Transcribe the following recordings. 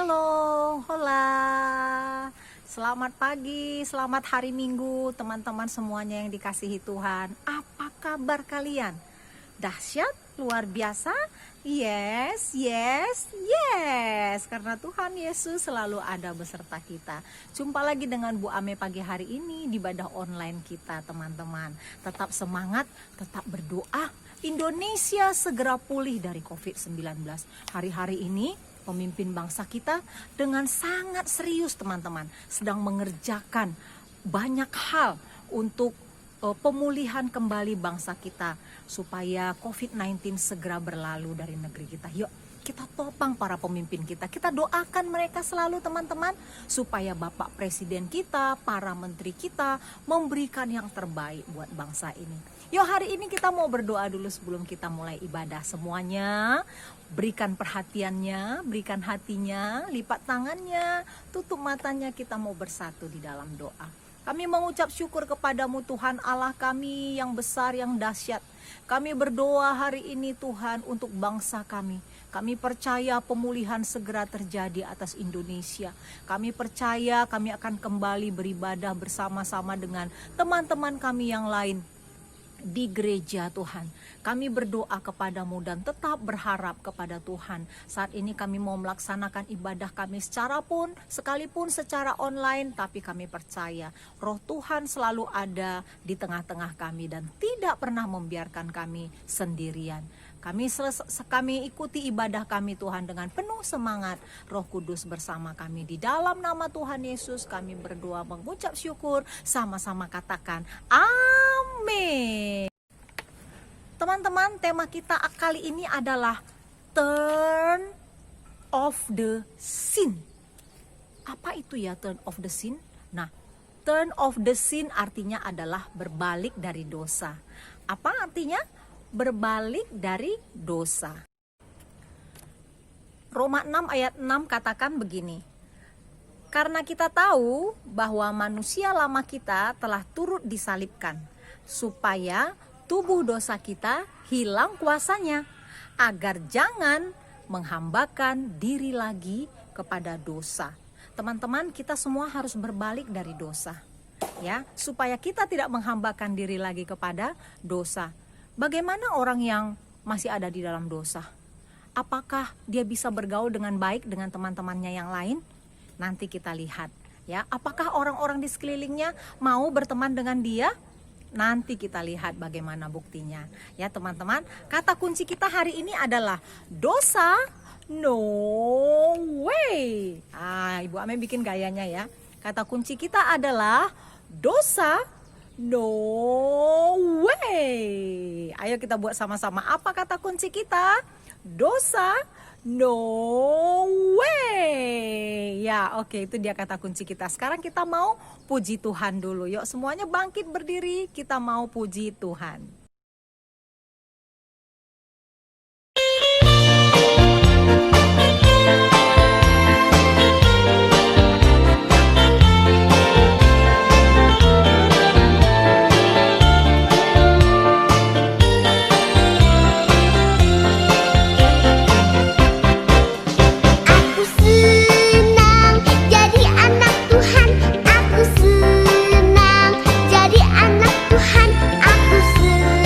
Halo, hola. Selamat pagi, selamat hari Minggu, teman-teman semuanya yang dikasihi Tuhan. Apa kabar kalian? Dahsyat, luar biasa? Yes, yes, yes. Karena Tuhan Yesus selalu ada beserta kita. Jumpa lagi dengan Bu Ame pagi hari ini di ibadah online kita, teman-teman. Tetap semangat, tetap berdoa. Indonesia segera pulih dari COVID-19. Hari-hari ini pemimpin bangsa kita dengan sangat serius, teman-teman, sedang mengerjakan banyak hal untuk pemulihan kembali bangsa kita supaya COVID-19 segera berlalu dari negeri kita. Yuk kita topang para pemimpin kita, kita doakan mereka selalu, teman-teman, supaya Bapak Presiden kita, para menteri kita memberikan yang terbaik buat bangsa ini. Yuk hari ini kita mau berdoa dulu sebelum kita mulai ibadah. Semuanya berikan perhatiannya, berikan hatinya, lipat tangannya, tutup matanya, kita mau bersatu di dalam doa. Kami mengucap syukur kepadamu Tuhan Allah kami yang besar, yang dahsyat. Kami berdoa hari ini Tuhan untuk bangsa kami. Kami percaya pemulihan segera terjadi atas Indonesia. Kami percaya kami akan kembali beribadah bersama-sama dengan teman-teman kami yang lain di gereja Tuhan. Kami berdoa kepadamu dan tetap berharap kepada Tuhan. Saat ini kami mau melaksanakan ibadah kami sekalipun secara online, tapi kami percaya Roh Tuhan selalu ada di tengah-tengah kami dan tidak pernah membiarkan kami sendirian. Kami ikuti ibadah kami Tuhan dengan penuh semangat. Roh Kudus bersama kami. Di dalam nama Tuhan Yesus kami berdoa mengucap syukur. Sama-sama katakan amin. Teman-teman, tema kita kali ini adalah turn of the sin. Apa itu ya turn of the sin? Nah, turn of the sin artinya adalah berbalik dari dosa. Apa artinya? Berbalik dari dosa. Roma 6 ayat 6 katakan begini. Karena kita tahu bahwa manusia lama kita telah turut disalibkan, supaya tubuh dosa kita hilang kuasanya, agar jangan menghambakan diri lagi kepada dosa. Teman-teman, kita semua harus berbalik dari dosa, ya, supaya kita tidak menghambakan diri lagi kepada dosa. Bagaimana orang yang masih ada di dalam dosa? Apakah dia bisa bergaul dengan baik dengan teman-temannya yang lain? Nanti kita lihat, ya. Apakah orang-orang di sekelilingnya mau berteman dengan dia? Nanti kita lihat bagaimana buktinya. Ya, teman-teman, kata kunci kita hari ini adalah dosa no way. Ibu Ame bikin gayanya ya. Kata kunci kita adalah dosa no way. Ayo kita buat sama-sama. Apa kata kunci kita? Dosa no way. Ya, oke, itu dia kata kunci kita. Sekarang kita mau puji Tuhan dulu. Yuk semuanya bangkit berdiri. Kita mau puji Tuhan. Aku senang jadi anak Tuhan. Aku senang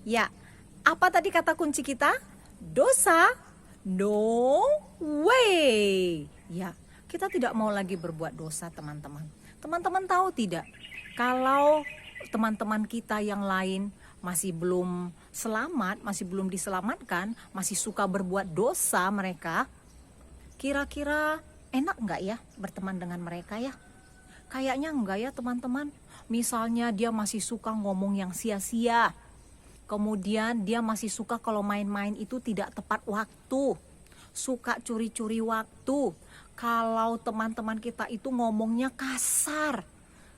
Ya, apa tadi kata kunci kita? Dosa? No way. Ya, kita tidak mau lagi berbuat dosa, teman-teman. Teman-teman tahu tidak? Kalau teman-teman kita yang lain masih belum selamat, masih belum diselamatkan, masih suka berbuat dosa mereka, kira-kira enak nggak ya berteman dengan mereka ya? Kayaknya enggak ya teman-teman. Misalnya dia masih suka ngomong yang sia-sia. Kemudian dia masih suka kalau main-main itu tidak tepat waktu. Suka curi-curi waktu. Kalau teman-teman kita itu ngomongnya kasar.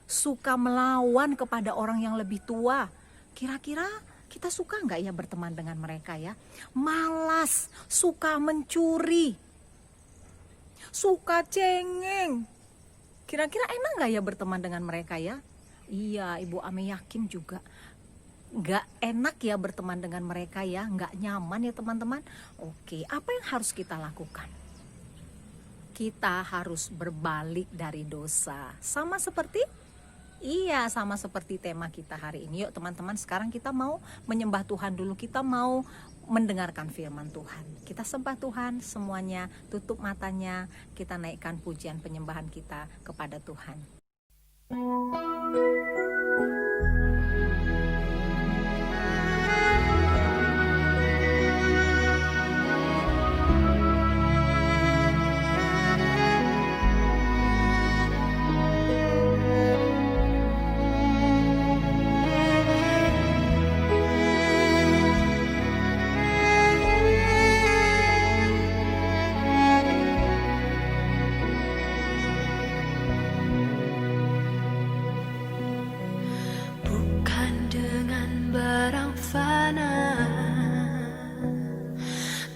Suka melawan kepada orang yang lebih tua. Kira-kira kita suka nggak ya berteman dengan mereka ya? Malas, suka mencuri, suka cengeng. Kira-kira enak nggak ya berteman dengan mereka ya? Iya, Ibu Ame yakin juga nggak enak ya berteman dengan mereka ya, nggak nyaman ya teman-teman. Oke, apa yang harus kita lakukan? Kita harus berbalik dari dosa. Sama seperti tema kita hari ini. Yuk teman-teman, sekarang kita mau menyembah Tuhan dulu. Kita mau mendengarkan firman Tuhan. Kita sembah Tuhan semuanya, tutup matanya. Kita naikkan pujian penyembahan kita kepada Tuhan.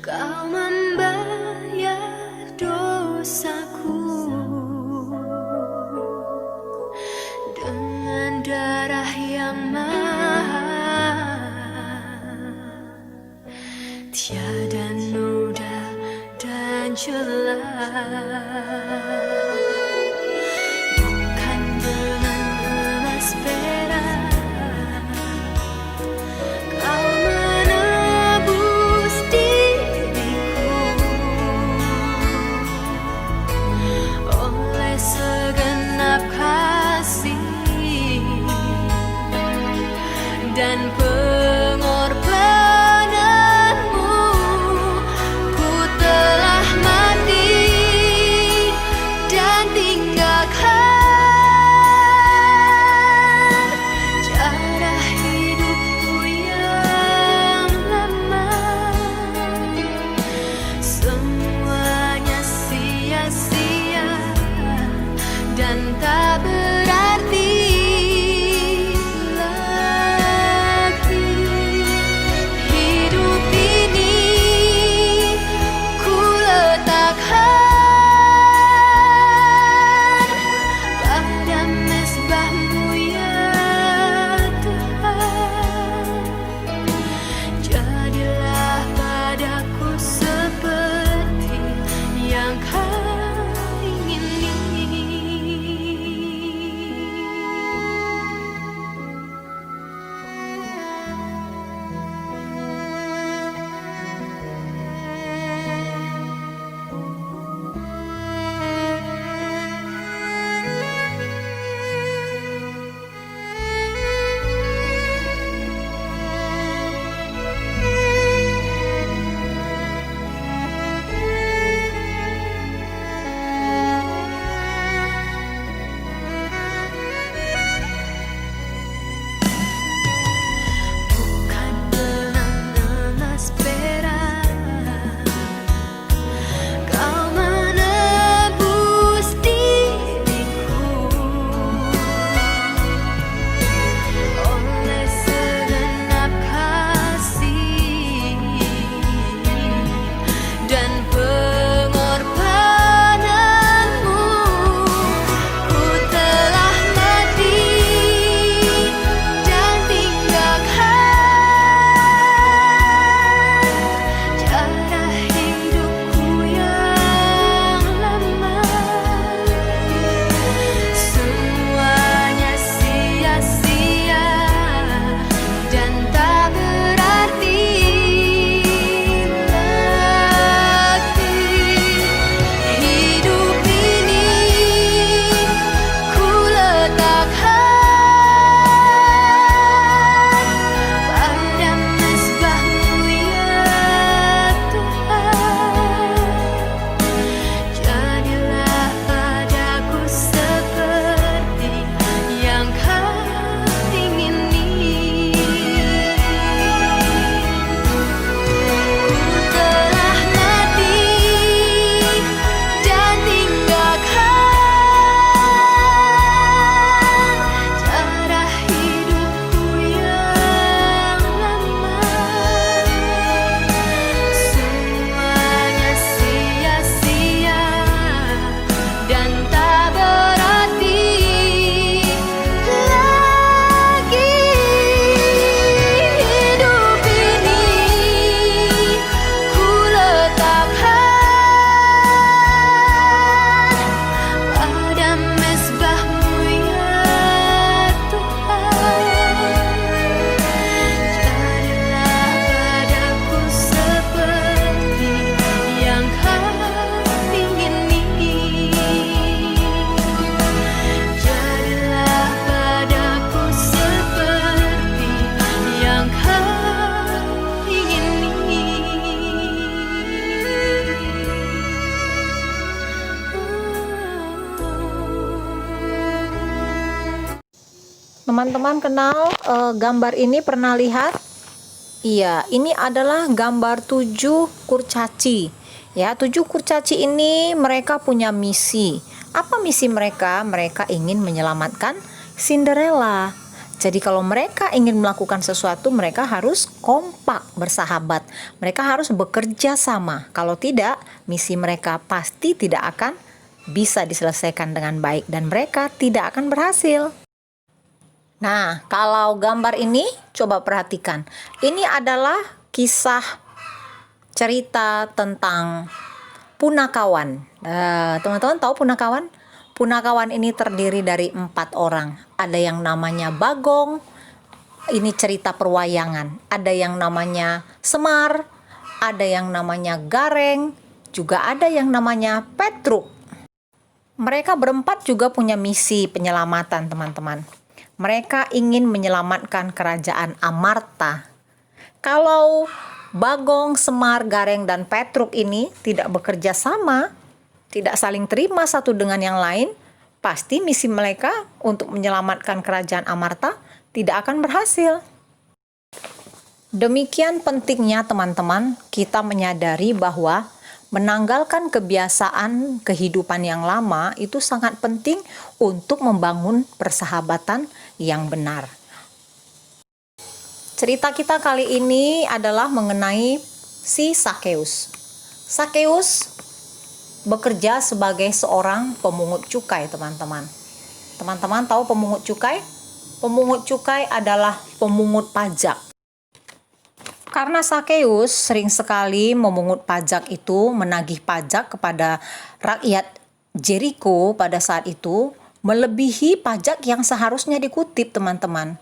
Kau membayar dosaku dengan darah yang mahal, tiada noda dan celah. Bukan dengan emas perak Kau menebus oleh segenap kasih dan pengorbananmu, ku telah mati dan tinggalkan cara hidupku yang lama. Semuanya sia-sia dan tak berarti lagi. Teman-teman kenal gambar ini, pernah lihat? Iya, ini adalah gambar 7 kurcaci. Ya, 7 kurcaci ini mereka punya misi. Apa misi mereka? Mereka ingin menyelamatkan Cinderella. Jadi kalau mereka ingin melakukan sesuatu, mereka harus kompak bersahabat. Mereka harus bekerja sama. Kalau tidak, misi mereka pasti tidak akan bisa diselesaikan dengan baik dan mereka tidak akan berhasil. Nah, kalau gambar ini coba perhatikan. Ini adalah kisah cerita tentang punakawan. Teman-teman tahu punakawan? Punakawan ini terdiri dari 4 orang. Ada yang namanya Bagong, ini cerita perwayangan. Ada yang namanya Semar, ada yang namanya Gareng, juga ada yang namanya Petruk. Mereka berempat juga punya misi penyelamatan, teman-teman. Mereka ingin menyelamatkan kerajaan Amarta. Kalau Bagong, Semar, Gareng, dan Petruk ini tidak bekerja sama, tidak saling terima satu dengan yang lain, pasti misi mereka untuk menyelamatkan kerajaan Amarta tidak akan berhasil. Demikian pentingnya teman-teman kita menyadari bahwa menanggalkan kebiasaan kehidupan yang lama itu sangat penting untuk membangun persahabatan yang benar. Cerita kita kali ini adalah mengenai si Sakeus. Sakeus bekerja sebagai seorang pemungut cukai, teman-teman. Teman-teman tahu pemungut cukai? Pemungut cukai adalah pemungut pajak. Karena Sakeus sering sekali memungut pajak itu, menagih pajak kepada rakyat Jericho pada saat itu, melebihi pajak yang seharusnya dikutip, teman-teman.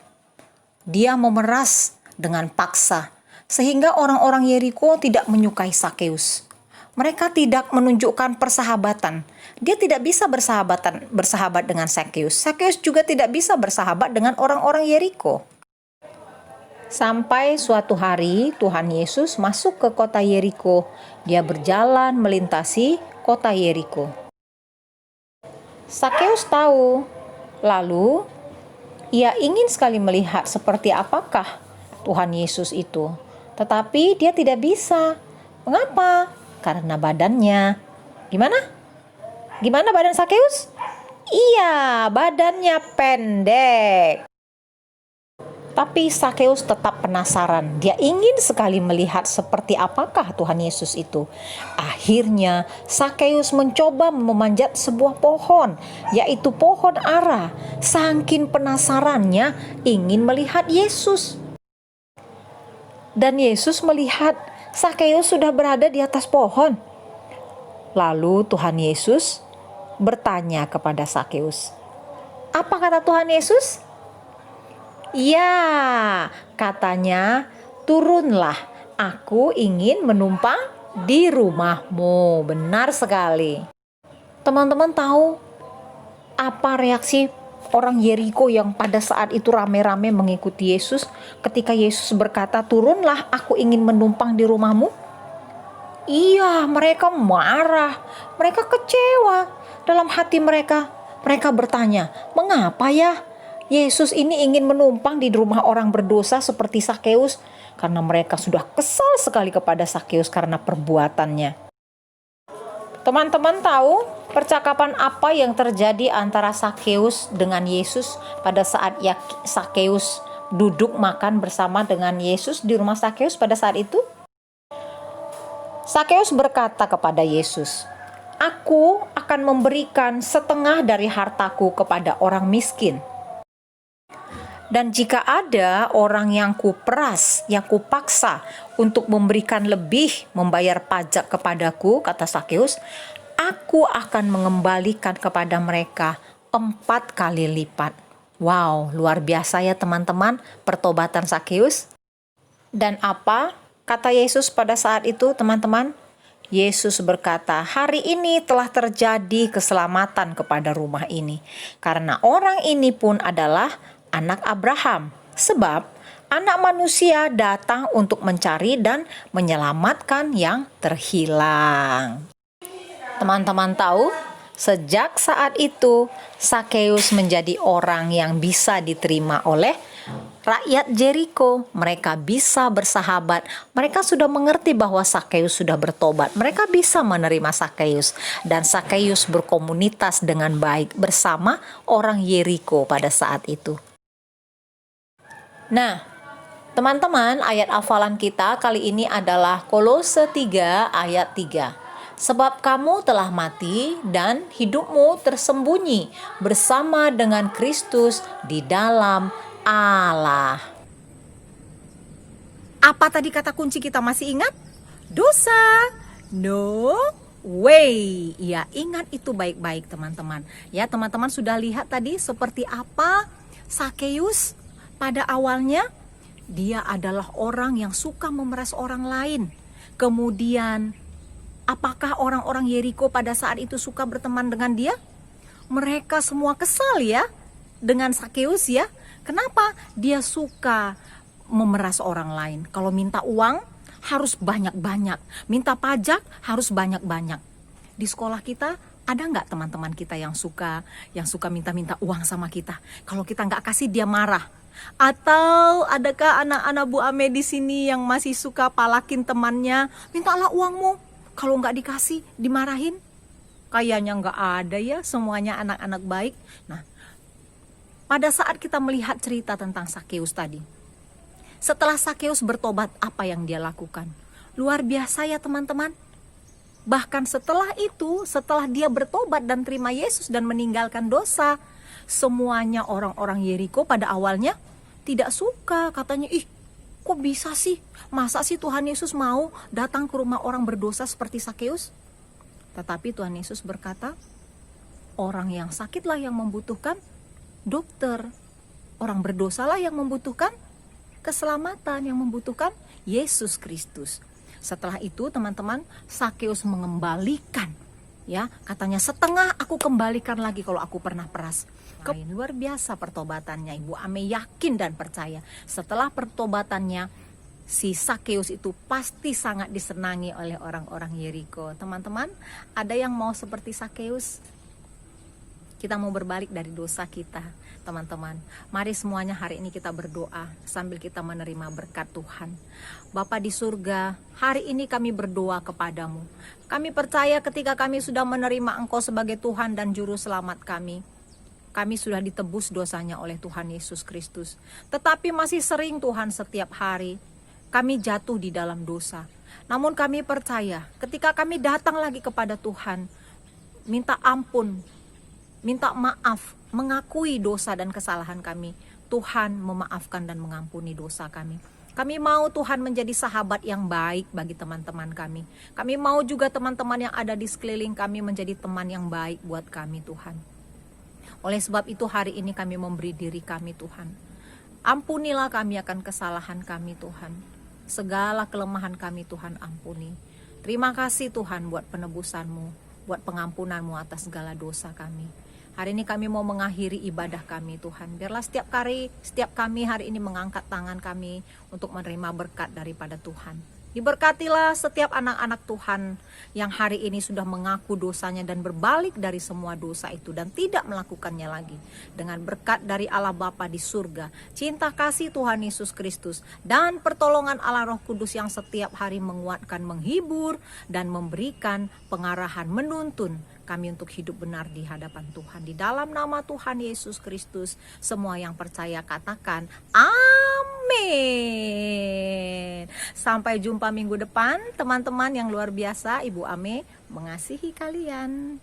Dia memeras dengan paksa, sehingga orang-orang Jericho tidak menyukai Sakeus. Mereka tidak menunjukkan persahabatan. Dia tidak bisa bersahabat dengan Sakeus. Sakeus juga tidak bisa bersahabat dengan orang-orang Jericho. Sampai suatu hari Tuhan Yesus masuk ke kota Jericho. Dia berjalan melintasi kota Jericho. Sakeus tahu. Lalu ia ingin sekali melihat seperti apakah Tuhan Yesus itu. Tetapi dia tidak bisa. Mengapa? Karena badannya. Gimana badan Sakeus? Iya, badannya pendek. Tapi Sakeus tetap penasaran. Dia ingin sekali melihat seperti apakah Tuhan Yesus itu. Akhirnya Sakeus mencoba memanjat sebuah pohon, yaitu pohon ara. Saking penasarannya ingin melihat Yesus. Dan Yesus melihat Sakeus sudah berada di atas pohon. Lalu Tuhan Yesus bertanya kepada Sakeus. Apa kata Tuhan Yesus? Ya, katanya, turunlah, aku ingin menumpang di rumahmu. Benar sekali. Teman-teman tahu apa reaksi orang Jericho yang pada saat itu rame-rame mengikuti Yesus ketika Yesus berkata, turunlah, aku ingin menumpang di rumahmu? Iya, mereka marah, mereka kecewa. Dalam hati mereka bertanya, mengapa ya Yesus ini ingin menumpang di rumah orang berdosa seperti Sakeus? Karena mereka sudah kesal sekali kepada Sakeus karena perbuatannya. Teman-teman tahu percakapan apa yang terjadi antara Sakeus dengan Yesus pada saat Sakeus duduk makan bersama dengan Yesus di rumah Sakeus pada saat itu? Sakeus berkata kepada Yesus, aku akan memberikan setengah dari hartaku kepada orang miskin. Dan jika ada orang yang kuperas, yang kupaksa untuk memberikan lebih, membayar pajak kepadaku, kata Sakeus, aku akan mengembalikan kepada mereka 4 kali lipat. Wow, luar biasa ya teman-teman, pertobatan Sakeus. Dan apa kata Yesus pada saat itu, teman-teman? Yesus berkata, hari ini telah terjadi keselamatan kepada rumah ini. Karena orang ini pun adalah anak Abraham, sebab anak manusia datang untuk mencari dan menyelamatkan yang terhilang. Teman-teman tahu, Sejak saat itu, Sakeus menjadi orang yang bisa diterima oleh rakyat Jeriko. Mereka bisa bersahabat. Mereka sudah mengerti bahwa Sakeus sudah bertobat. Mereka bisa menerima Sakeus. Dan Sakeus berkomunitas dengan baik bersama orang Yeriko pada saat itu. Nah, teman-teman, ayat hafalan kita kali ini adalah Kolose 3 ayat 3. Sebab kamu telah mati dan hidupmu tersembunyi bersama dengan Kristus di dalam Allah. Apa tadi kata kunci kita, masih ingat? Dosa. No way. Ya, ingat itu baik-baik teman-teman. Ya, teman-teman sudah lihat tadi seperti apa Sakeus pada awalnya. Dia adalah orang yang suka memeras orang lain. Kemudian apakah orang-orang Yeriko pada saat itu suka berteman dengan dia? Mereka semua kesal ya dengan Sakeus ya. Kenapa? Dia suka memeras orang lain. Kalau minta uang harus banyak-banyak. Minta pajak harus banyak-banyak. Di sekolah kita ada nggak teman-teman kita yang suka minta-minta uang sama kita? Kalau kita nggak kasih dia marah. Atau adakah anak-anak Bu Ame di sini yang masih suka palakin temannya? Mintalah uangmu. Kalau nggak dikasih, dimarahin. Kayaknya nggak ada ya, semuanya anak-anak baik. Nah, pada saat kita melihat cerita tentang Sakeus tadi, setelah Sakeus bertobat, apa yang dia lakukan? Luar biasa ya teman-teman. Bahkan setelah itu, setelah dia bertobat dan terima Yesus dan meninggalkan dosa, semuanya orang-orang Yeriko pada awalnya tidak suka. Katanya, ih, kok bisa sih? Masa sih Tuhan Yesus mau datang ke rumah orang berdosa seperti Sakeus? Tetapi Tuhan Yesus berkata, orang yang sakitlah yang membutuhkan dokter. Orang berdosalah yang membutuhkan keselamatan, yang membutuhkan Yesus Kristus. Setelah itu teman-teman, Sakeus mengembalikan. Ya, katanya setengah aku kembalikan lagi kalau aku pernah peras. Luar biasa pertobatannya. Ibu Ame yakin dan percaya setelah pertobatannya si Sakeus itu pasti sangat disenangi oleh orang-orang Yeriko. Teman-teman, ada yang mau seperti Sakeus? Kita mau berbalik dari dosa kita, teman-teman. Mari semuanya hari ini kita berdoa sambil kita menerima berkat Tuhan. Bapa di surga, hari ini kami berdoa kepadamu. Kami percaya ketika kami sudah menerima Engkau sebagai Tuhan dan Juru Selamat kami sudah ditebus dosanya oleh Tuhan Yesus Kristus. Tetapi masih sering Tuhan, setiap hari kami jatuh di dalam dosa. Namun kami percaya ketika kami datang lagi kepada Tuhan, minta ampun, minta maaf, mengakui dosa dan kesalahan kami, Tuhan memaafkan dan mengampuni dosa kami. Kami mau Tuhan menjadi sahabat yang baik bagi teman-teman kami. Kami mau juga teman-teman yang ada di sekeliling kami menjadi teman yang baik buat kami, Tuhan. Oleh sebab itu hari ini kami memberi diri kami, Tuhan. Ampunilah kami akan kesalahan kami, Tuhan. Segala kelemahan kami, Tuhan, ampuni. Terima kasih Tuhan buat penebusan-Mu, buat pengampunan-Mu atas segala dosa kami. Hari ini kami mau mengakhiri ibadah kami, Tuhan. Biarlah setiap kami hari ini mengangkat tangan kami untuk menerima berkat daripada Tuhan. Diberkatilah setiap anak-anak Tuhan yang hari ini sudah mengaku dosanya dan berbalik dari semua dosa itu dan tidak melakukannya lagi. Dengan berkat dari Allah Bapa di surga, cinta kasih Tuhan Yesus Kristus, dan pertolongan Allah Roh Kudus yang setiap hari menguatkan, menghibur, dan memberikan pengarahan, menuntun kami untuk hidup benar di hadapan Tuhan. Di dalam nama Tuhan Yesus Kristus, semua yang percaya katakan amin. Sampai jumpa minggu depan, teman-teman yang luar biasa. Ibu Ame mengasihi kalian.